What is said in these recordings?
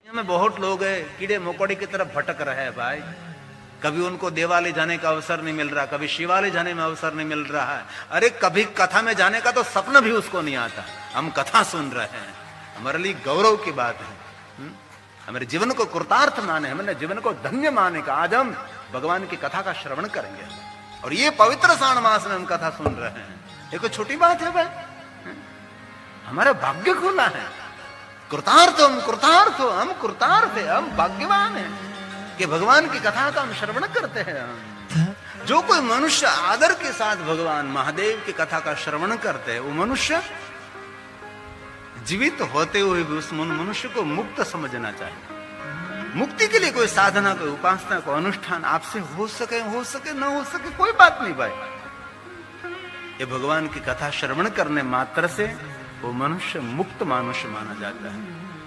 में बहुत लोग हैं कीड़े मकोड़े की तरफ भटक रहे हैं भाई। कभी उनको देवालय जाने का अवसर नहीं मिल रहा, कभी शिवालय जाने में अवसर नहीं मिल रहा है। अरे कभी कथा में जाने का तो सपना भी उसको नहीं आता। हम कथा सुन रहे हैं, हमारे लिए गौरव की बात है। हमारे जीवन को कृतार्थ माने, हमारे जीवन को धन्य माने का आज हम भगवान की कथा का श्रवण करेंगे। और ये पवित्र सावन मास में हम कथा सुन रहे हैं, ये कोई छोटी बात है भाई। हमारा भाग्य खुला है। कृतार्थ हम कृतार्थ हो, हम कृतार्थ है, हम भाग्यवान है कि भगवान की कथा का हम श्रवण करते हैं। जो कोई मनुष्य आदर के साथ भगवान महादेव की कथा का श्रवण करते हैं, वो मनुष्य जीवित होते हुए भी उस मनुष्य को मुक्त समझना चाहिए। मुक्ति के लिए कोई साधना, कोई उपासना, कोई अनुष्ठान आपसे हो सके न हो सके कोई बात नहीं भाई। ये भगवान की कथा श्रवण करने मात्र से वो मनुष्य मुक्त मनुष्य माना जाता है।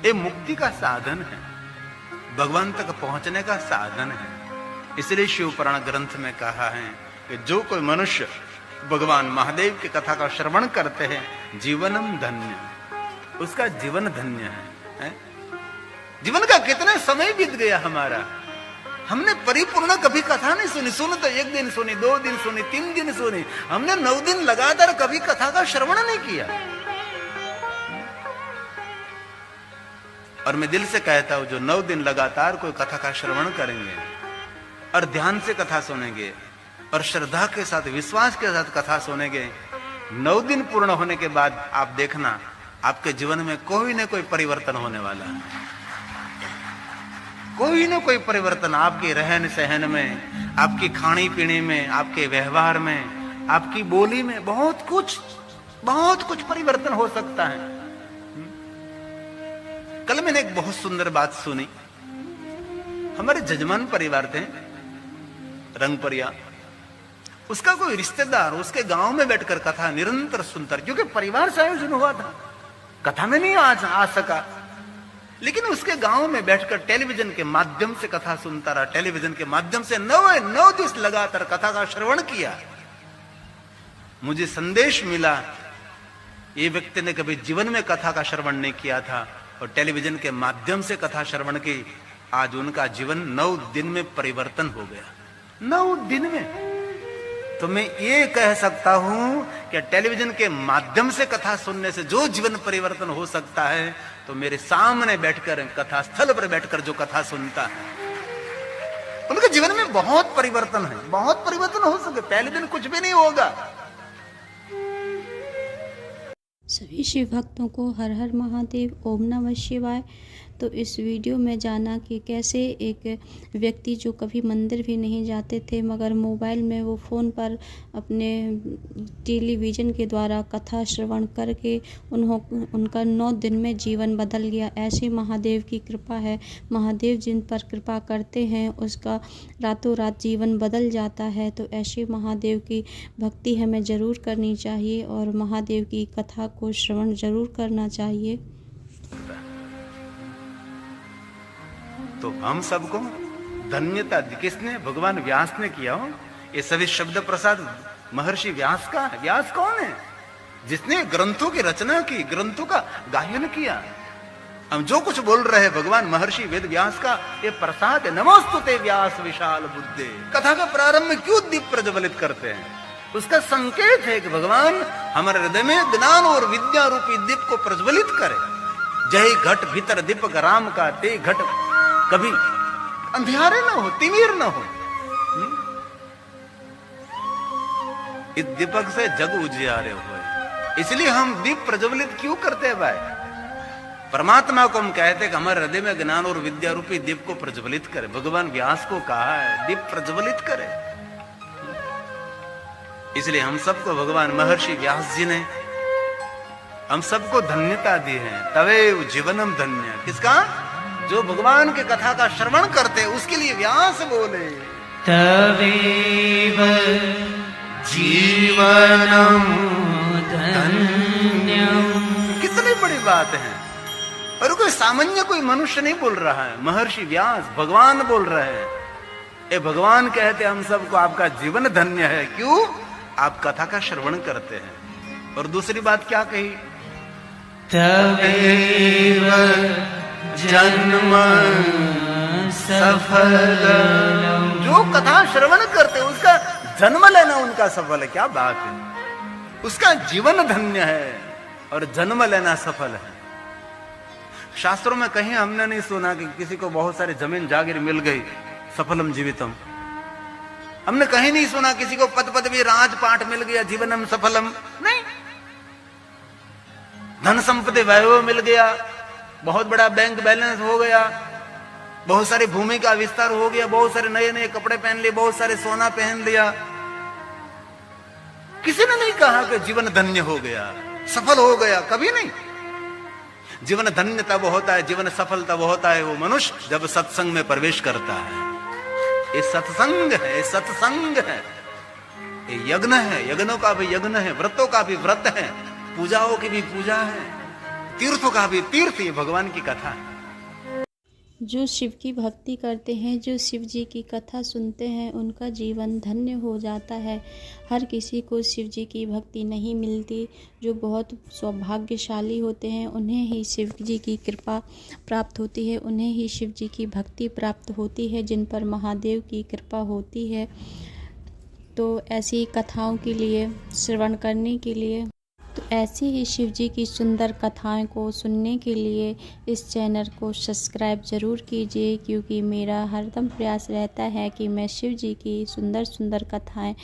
ये मुक्ति का साधन है, भगवान तक पहुंचने का साधन है। इसलिए शिव पुराण ग्रंथ में कहा है कि जो कोई मनुष्य भगवान महादेव की कथा का श्रवण करते हैं, जीवनम धन्य, उसका जीवन धन्य है। जीवन का कितने समय बीत गया हमारा, हमने परिपूर्ण कभी कथा नहीं सुनी। सुन तो एक दिन सुनी, 2 दिन सुनी, 3 दिन सुनी, हमने 9 दिन लगातार कभी कथा का श्रवण नहीं किया। और मैं दिल से कहता हूं, जो 9 दिन लगातार कोई कथा का श्रवण करेंगे और ध्यान से कथा सुनेंगे और श्रद्धा के साथ, विश्वास के साथ कथा सुनेंगे, 9 दिन पूर्ण होने के बाद आप देखना आपके जीवन में कोई न कोई परिवर्तन होने वाला है। कोई न कोई परिवर्तन आपके रहन सहन में, आपकी खाने पीने में, आपके व्यवहार में, आपकी बोली में, बहुत कुछ परिवर्तन हो सकता है। कल मैंने एक बहुत सुंदर बात सुनी। हमारे जजमान परिवार थे रंगपरिया, उसका कोई रिश्तेदार उसके गांव में बैठकर कथा निरंतर सुनता, क्योंकि परिवार से आयोजन हुआ था, कथा में नहीं आ सका, लेकिन उसके गांव में बैठकर टेलीविजन के माध्यम से कथा सुनता रहा। टेलीविजन के माध्यम से 9 दिन लगातार कथा का श्रवण किया। मुझे संदेश मिला, ये व्यक्ति ने कभी जीवन में कथा का श्रवण नहीं किया था और टेलीविजन के माध्यम से कथा श्रवण की, आज उनका जीवन 9 दिन में परिवर्तन हो गया। 9 दिन में। तो मैं ये कह सकता हूं कि टेलीविजन के माध्यम से कथा सुनने से जो जीवन परिवर्तन हो सकता है, तो मेरे सामने बैठकर, कथा स्थल पर बैठकर जो कथा सुनता है, उनके जीवन में बहुत परिवर्तन है, बहुत परिवर्तन हो सके। पहले दिन कुछ भी नहीं होगा। सभी शिव भक्तों को हर हर महादेव, ओम नमः शिवाय। तो इस वीडियो में जाना कि कैसे एक व्यक्ति जो कभी मंदिर भी नहीं जाते थे, मगर मोबाइल में वो फ़ोन पर अपने टेलीविज़न के द्वारा कथा श्रवण करके उनका 9 दिन में जीवन बदल गया। ऐसे महादेव की कृपा है। महादेव जिन पर कृपा करते हैं उसका रातों रात जीवन बदल जाता है। तो ऐसे महादेव की भक्ति हमें ज़रूर करनी चाहिए और महादेव की कथा को श्रवण ज़रूर करना चाहिए। तो हम सबको धन्यता किसने? भगवान व्यास ने किया हो। ये सभी शब्द प्रसाद महर्षि व्यास का है। व्यास कौन है? जिसने ग्रंथों की रचना की, ग्रंथों का गायन किया। हम जो कुछ बोल रहे हैं भगवान महर्षि वेद व्यास का ये प्रसाद है। नमोस्तुते व्यास विशाल बुद्धे। कथा का प्रारंभ में क्यों दीप प्रज्वलित करते हैं? उसका संकेत है कि भगवान हमारे हृदय में ज्ञान और विद्या रूपी दीप को प्रज्वलित करे। जय घट भीतर दीपक राम का, ते घट कभी अंधियारे ना हो, तिमिर ना हो। इस दीपक से जग उजियारे हुए। इसलिए हम दीप प्रज्वलित क्यों करते हैं भाई? परमात्मा को हम कहते हैं कि हमारे हृदय में ज्ञान और विद्या रूपी दीप को प्रज्वलित करे। भगवान व्यास को कहा है दीप प्रज्वलित करे। इसलिए हम सबको भगवान महर्षि व्यास जी ने हम सबको धन्यता दी है। तवेव जीवनम धन्य। किसका? जो भगवान के कथा का श्रवण करते उसके लिए व्यास बोले तवेव जीवनम धन्यम। कितनी बड़ी बात है। और कोई सामान्य कोई मनुष्य नहीं बोल रहा है, महर्षि व्यास भगवान बोल रहे हैं। ये भगवान कहते हम सबको आपका जीवन धन्य है। क्यों? आप कथा का श्रवण करते हैं। और दूसरी बात क्या कही? तवेव जन्म सफल। जो कथा श्रवण करते उसका जन्म लेना उनका सफल है। क्या बात है, उसका जीवन धन्य है और जन्म लेना सफल है। शास्त्रों में कहीं हमने नहीं सुना कि किसी को बहुत सारी जमीन जागीर मिल गई सफलम जीवितम। हमने कहीं नहीं सुना किसी को पद पदवी राजपाट मिल गया जीवनम सफलम। नहीं, धन संपत्ति वैभव मिल गया, बहुत बड़ा बैंक बैलेंस हो गया, बहुत सारी भूमि का विस्तार हो गया, बहुत सारे नए नए कपड़े पहन लिए, बहुत सारे सोना पहन लिया। किसी ने नहीं कहा कि जीवन धन्य हो गया, सफल हो गया, कभी नहीं। जीवन धन्य तब होता है, जीवन सफल तब होता है वो मनुष्य जब सत्संग में प्रवेश करता है। ये सत्संग है, ये सत्संग है, ये यज्ञ है, यज्ञों का भी यज्ञ है, व्रतों का भी व्रत है, पूजाओं की भी पूजा है, तीर्थों का भी तीर्थ। ये भगवान की कथा है। जो शिव की भक्ति करते हैं, जो शिव जी की कथा सुनते हैं, उनका जीवन धन्य हो जाता है। हर किसी को शिव जी की भक्ति नहीं मिलती। जो बहुत सौभाग्यशाली होते हैं उन्हें ही शिव जी की कृपा प्राप्त होती है, उन्हें ही शिव जी की भक्ति प्राप्त होती है, जिन पर महादेव की कृपा होती है। तो ऐसी कथाओं के लिए, श्रवण करने के लिए, तो ऐसी ही शिव जी की सुंदर कथाएं को सुनने के लिए इस चैनल को सब्सक्राइब ज़रूर कीजिए, क्योंकि मेरा हरदम प्रयास रहता है कि मैं शिव जी की सुंदर सुंदर कथाएं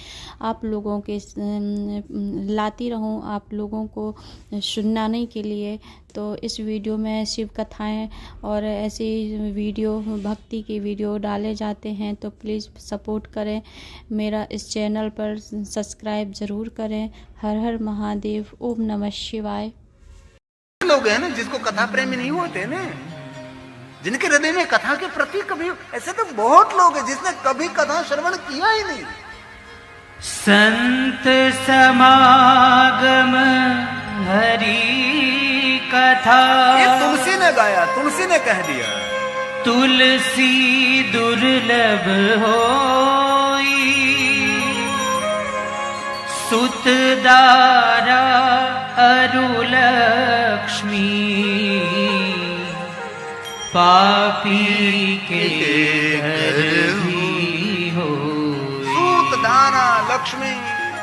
आप लोगों के लाती रहूं, आप लोगों को सुनाने के लिए। तो इस वीडियो में शिव कथाएं और ऐसी वीडियो, भक्ति की वीडियो डाले जाते हैं, तो प्लीज़ सपोर्ट करें, मेरा इस चैनल पर सब्सक्राइब ज़रूर करें। हर हर महादेव, ओम नमः शिवाय। लोग हैं ना जिसको कथा प्रेमी नहीं होते ना, जिनके हृदय में कथा के प्रति कभी, ऐसे तो बहुत लोग हैं जिसने कभी कथा श्रवण किया ही नहीं। संत समागम हरि कथा, ये तुलसी ने गाया, तुलसी ने कह दिया। तुलसी दुर्लभ होई, सुतदारा अरु लक्ष्मी, पापी के घर भी हो। सूतदारा लक्ष्मी,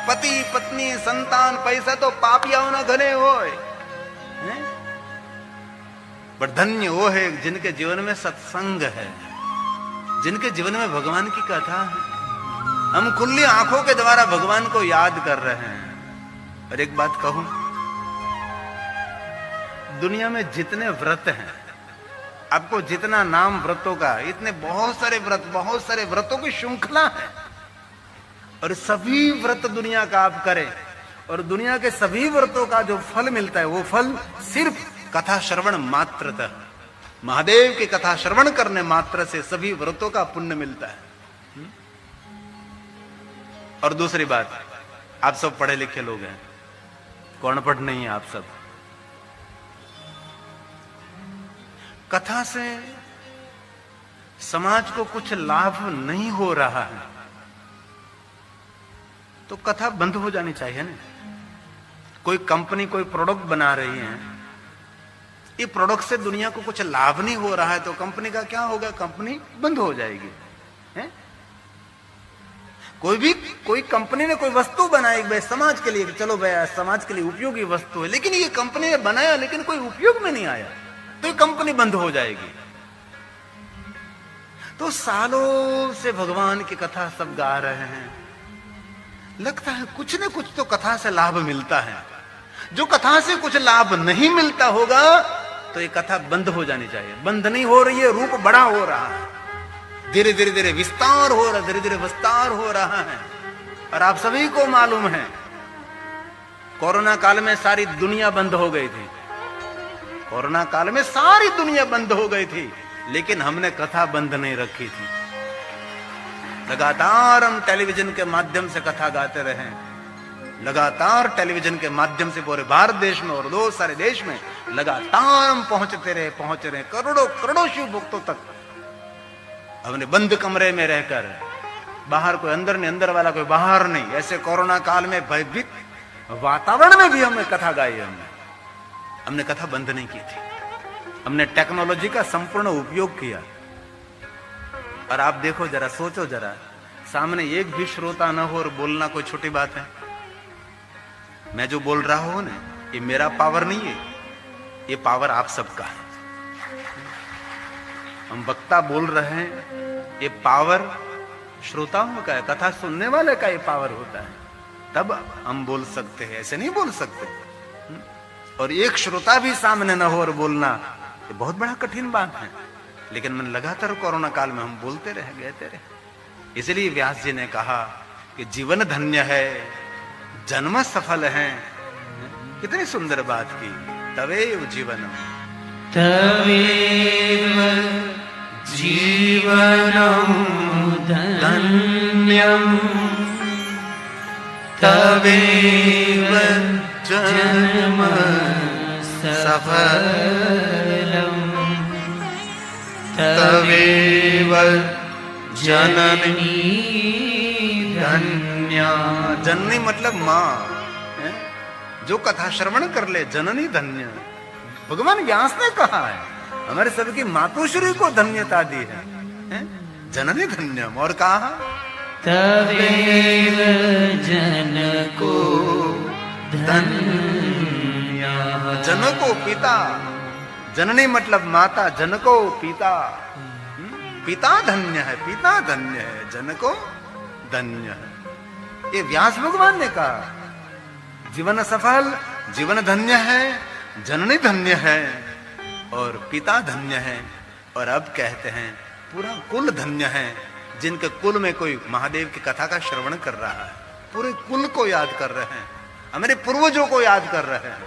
पति पत्नी संतान पैसा तो पापियाओं न घने होए, पर धन्य वो है जिनके जीवन में सत्संग है, जिनके जीवन में भगवान की कथा है। हम खुली आंखों के द्वारा भगवान को याद कर रहे हैं। और एक बात कहूं, दुनिया में जितने व्रत हैं, आपको जितना नाम व्रतों का, इतने बहुत सारे व्रत, बहुत सारे व्रतों की श्रृंखला है, और सभी व्रत दुनिया का आप करें और दुनिया के सभी व्रतों का जो फल मिलता है वो फल सिर्फ कथा श्रवण मात्रतः, महादेव की कथा श्रवण करने मात्र से सभी व्रतों का पुण्य मिलता है। और दूसरी बात, आप सब पढ़े लिखे लोग हैं, कौन पढ़ नहीं है आप सब। कथा से समाज को कुछ लाभ नहीं हो रहा है तो कथा बंद हो जानी चाहिए ना। कोई कंपनी कोई प्रोडक्ट बना रही है, ये प्रोडक्ट से दुनिया को कुछ लाभ नहीं हो रहा है तो कंपनी का क्या होगा, कंपनी बंद हो जाएगी है? कोई कंपनी ने कोई वस्तु बनाई भाई समाज के लिए, चलो भाई समाज के लिए उपयोगी वस्तु है, लेकिन ये कंपनी ने बनाया लेकिन कोई उपयोग में नहीं आया तो ये कंपनी बंद हो जाएगी। तो सालों से भगवान की कथा सब गा रहे हैं, लगता है कुछ न कुछ तो कथा से लाभ मिलता है। जो कथा से कुछ लाभ नहीं मिलता होगा तो ये कथा बंद हो जानी चाहिए। बंद नहीं हो रही है, रूप बड़ा हो रहा है, धीरे धीरे धीरे विस्तार हो रहा है, धीरे धीरे विस्तार हो रहा है। और आप सभी को मालूम है कोरोना काल में सारी दुनिया बंद हो गई थी, कोरोना काल में सारी दुनिया बंद हो गई थी, लेकिन हमने कथा बंद नहीं रखी थी। लगातार हम टेलीविजन के माध्यम से कथा गाते रहे, लगातार टेलीविजन के माध्यम से पूरे भारत देश में और बहुत सारे देश में लगातार हम पहुंच रहे करोड़ों करोड़ों शिव भक्तों तक। हमने बंद कमरे में रहकर, बाहर कोई अंदर नहीं, अंदर वाला कोई बाहर नहीं, ऐसे कोरोना काल में भयभीत वातावरण में भी हमने कथा गाई। हमने कथा बंद नहीं की थी। हमने टेक्नोलॉजी का संपूर्ण उपयोग किया। और आप देखो जरा, सोचो जरा, सामने एक भी श्रोता न हो और बोलना कोई छोटी बात है? मैं जो बोल रहा हूं ना, ये मेरा पावर नहीं है, ये पावर आप सबका है। हम वक्ता बोल रहे हैं, ये पावर श्रोताओं का है, कथा सुनने वाले का ये पावर होता है, तब हम बोल सकते हैं, ऐसे नहीं बोल सकते। और एक श्रोता भी सामने न हो और बोलना, ये बहुत बड़ा कठिन बात है। लेकिन मैंने लगातार कोरोना काल में हम बोलते रहे, कहते रहे। इसलिए व्यास जी ने कहा कि जीवन धन्य है, जन्म सफल है। कितनी सुंदर बात की। तवेव जीवनम, तवेव जीवनम धन्यम, तवेव जन्म सफलम, तवेव जननी धन्या। जननी मतलब माँ, जो कथा श्रवण कर ले, जननी धन्य। भगवान व्यास ने कहा है, हमारे सबकी मातोश्री को धन्यता दी है, जननी धन्यम। और कहा तवेव जनको धन्या, जनको पिता, जननी मतलब माता, जनको पिता, पिता धन्य है, पिता धन्य है, जनको धन्य है। ये व्यास भगवान ने कहा। जीवन सफल, जीवन धन्य है, जननी धन्य है और पिता धन्य है। और अब कहते हैं पूरा कुल धन्य है, जिनके कुल में कोई महादेव की कथा का श्रवण कर रहा है, पूरे कुल को याद कर रहे हैं, हमारे पूर्वजों को याद कर रहे हैं।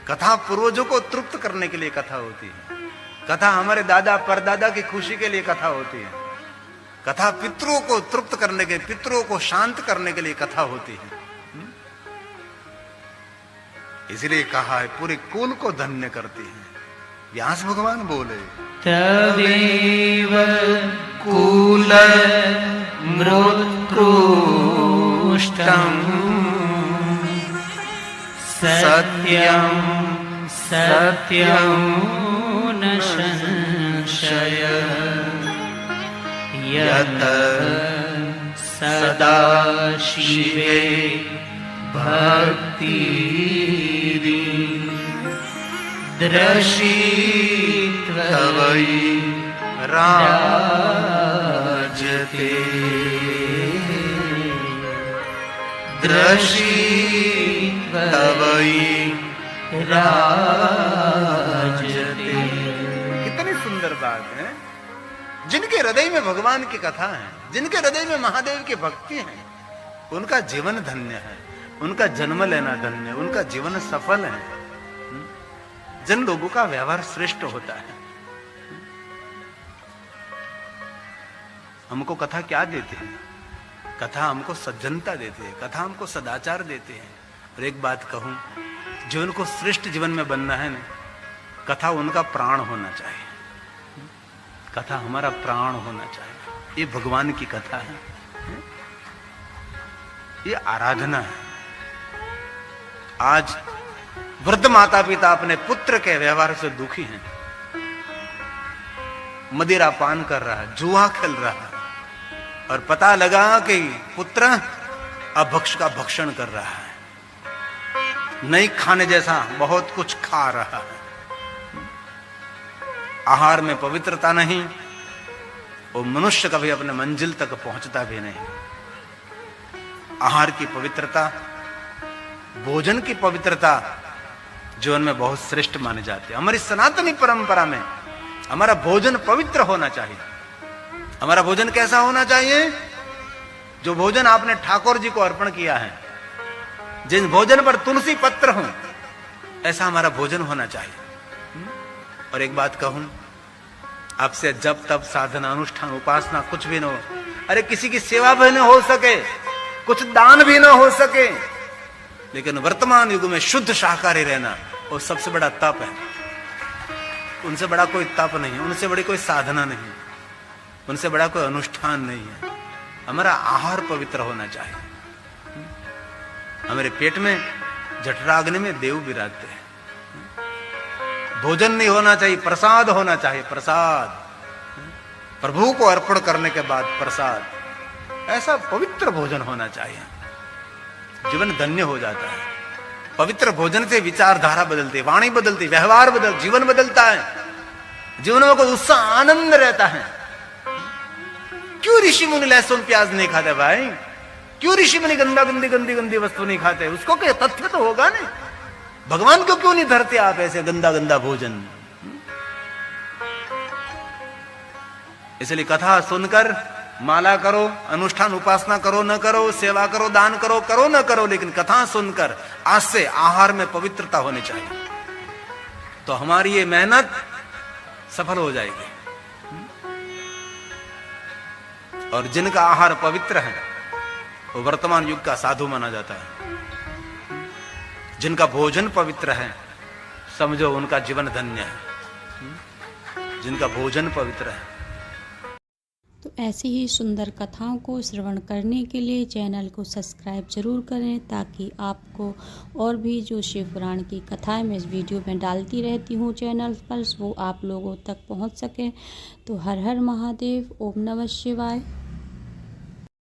कथा पूर्वजों को तृप्त करने के लिए कथा होती है। कथा हमारे दादा परदादा की खुशी के लिए कथा होती है। कथा पितरों को तृप्त करने के, पितरों को शांत करने के लिए कथा होती है। इसलिए कहा है पूरे कुल को धन्य करती है। व्यास भगवान बोले तवेव कुल मृत्युष्टम सत्यम सत्यम न संशय यत सदा शिवे भक्ति दृशी तवै राजते, दृशी तवै राजते। कितनी सुंदर बात है। जिनके हृदय में भगवान की कथा है, जिनके हृदय में महादेव की भक्ति है, उनका जीवन धन्य है, उनका जन्म लेना धन्य, उनका जीवन सफल है। जिन लोगों का व्यवहार श्रेष्ठ होता है। हमको कथा क्या देते हैं? कथा हमको सज्जनता देती है, कथा हमको सदाचार देते हैं। और एक बात कहूं, जो उनको श्रेष्ठ जीवन में बनना है ना, कथा उनका प्राण होना चाहिए। कथा हमारा प्राण होना चाहिए। ये भगवान की कथा है, ये आराधना है। आज वृद्ध माता पिता अपने पुत्र के व्यवहार से दुखी हैं। मदिरा पान कर रहा है, जुआ खेल रहा है, और पता लगा कि पुत्र अभक्ष का भक्षण कर रहा है, नहीं खाने जैसा बहुत कुछ खा रहा है। आहार में पवित्रता नहीं, वो मनुष्य कभी अपने मंजिल तक पहुंचता भी नहीं। आहार की पवित्रता, भोजन की पवित्रता जीवन में बहुत श्रेष्ठ माने जाते हैं। हमारी सनातनी परंपरा में हमारा भोजन पवित्र होना चाहिए। हमारा भोजन कैसा होना चाहिए? जो भोजन आपने ठाकुर जी को अर्पण किया है, जिन भोजन पर तुलसी पत्र हो, ऐसा हमारा भोजन होना चाहिए। और एक बात कहूं, आपसे जब तब साधना अनुष्ठान उपासना कुछ भी न हो, अरे किसी की सेवा भी न हो सके, कुछ दान भी न हो सके, लेकिन वर्तमान युग में शुद्ध शाकाहारी रहना वो सबसे बड़ा तप है। उनसे बड़ा कोई तप नहीं, उनसे बड़ी कोई साधना नहीं, उनसे बड़ा कोई अनुष्ठान नहीं है। हमारा आहार पवित्र होना चाहिए। हमारे पेट में जठराग्नि में देव विराजते हैं। भोजन नहीं होना चाहिए, प्रसाद होना चाहिए, प्रसाद। प्रभु को अर्पण करने के बाद प्रसाद, ऐसा पवित्र भोजन होना चाहिए। जीवन धन्य हो जाता है। पवित्र भोजन से विचारधारा बदलती, वाणी बदलती, व्यवहार बदल, जीवन बदलता है। जीवन में कोई उत्साह, आनंद रहता है। क्यों ऋषि मुनि लहसुन प्याज नहीं खाते भाई? क्यों ऋषि मुनि गंदी वस्तु नहीं खाते? उसको क्या तथ्य तो होगा नहीं। भगवान को क्यों नहीं धरते आप ऐसे गंदा भोजन? इसलिए कथा सुनकर माला करो, अनुष्ठान उपासना करो न करो, सेवा करो, दान करो, करो न करो, लेकिन कथा सुनकर आज से आहार में पवित्रता होनी चाहिए, तो हमारी ये मेहनत सफल हो जाएगी। और जिनका आहार पवित्र है वो वर्तमान युग का साधु माना जाता है। जिनका भोजन पवित्र है समझो उनका जीवन धन्य है, जिनका भोजन पवित्र है। तो ऐसी ही सुंदर कथाओं को श्रवण करने के लिए चैनल को सब्सक्राइब जरूर करें, ताकि आपको और भी जो शिव पुराण की कथाएं मैं इस वीडियो में डालती रहती हूँ चैनल पर, वो आप लोगों तक पहुँच सकें। तो हर हर महादेव, ओम नमः शिवाय।